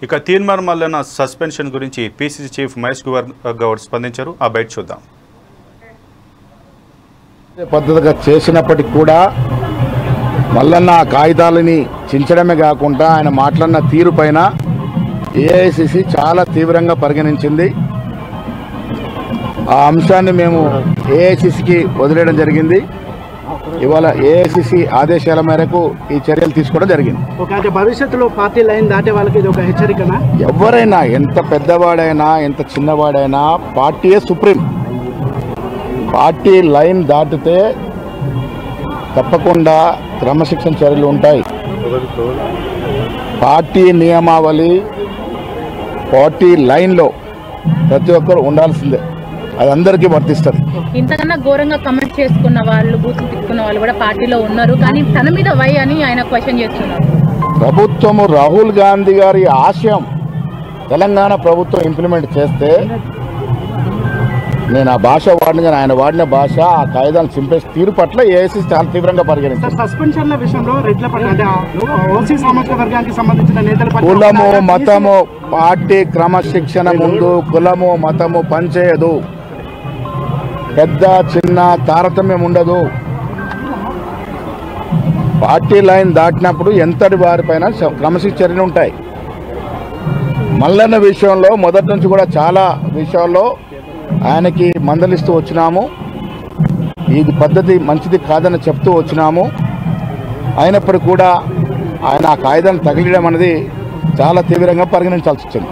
ఇక తీన్మార్ మల్లన్న సస్పెన్షన్ గురించి PCC chief Mahesh Kumar Goud స్పందించారు. ఆ బయట చూద్దాం. పద్ధతిగా చేసినప్పటికీ కూడా మల్లన్న కాగితాలని చించడమే కాకుండా ఆయన మాట్లాడిన తీరు పైన ఏఐసిసి చాలా తీవ్రంగా పరిగణించింది. ఆ అంశాన్ని మేము ఏఐసిసికి వదిలేయడం జరిగింది. ఇవాళ ఏఐసిసి ఆదేశాల మేరకు ఈ చర్యలు తీసుకోవడం జరిగింది. భవిష్యత్తులో పార్టీ లైన్ దాటే వాళ్ళకి ఇది ఒక హెచ్చరికనా? ఎవరైనా ఎంత పెద్దవాడైనా ఎంత చిన్నవాడైనా పార్టీయే సుప్రీం. పార్టీ లైన్ దాటితే తప్పకుండా క్రమశిక్షణ చర్యలు ఉంటాయి. పార్టీ నియమావళి పార్టీ లైన్లో ప్రతి ఒక్కరు ఉండాల్సిందే. అది అందరికీ వర్తిస్తుంది. ఇంతకన్నా ఘోరంగా కమెంట్ చేసుకున్న వాళ్ళు, బూతులు తిట్టుకున్న వాళ్ళు కూడా పార్టీలో ఉన్నారు. కానీ తన మీద వై అని ఆయన క్వశ్చన్ చేస్తున్నారు. ప్రభుత్వము రాహుల్ గాంధీ గారి ఆశయం తెలంగాణ ప్రభుత్వం ఇంప్లిమెంట్ చేస్తే నేను ఆ భాష వాడిన కానీ ఆయన వాడిన భాష ఆ కాయిదాలు చింపేసి తీరు పట్ల ఏఐసిసి చాలా తీవ్రంగా పరిగణించారు. సస్పెన్షన్ల విషయంలో రెడ్ల ఓసీ సామాజిక వర్గానికి సంబంధించిన నేతల కులము మతము పార్టీ క్రమశిక్షణ ముందు కులము మతము పనిచేయదు. పెద్ద చిన్న తారతమ్యం ఉండదు. పార్టీ లైన్ దాటినప్పుడు ఎంతటి వారిపైన క్రమశిక్షణ చర్యలు ఉంటాయి. మల్లన్న విషయంలో మొదటి నుంచి కూడా చాలా విషయాల్లో ఆయనకి మందలిస్తూ వచ్చినాము. ఇది పద్ధతి మంచిది కాదని చెప్తూ వచ్చినాము. అయినప్పటికీ కూడా ఆయన ఆ కాయిదాన్ని తగిలియడం అనేది చాలా తీవ్రంగా పరిగణించాల్సి వచ్చింది.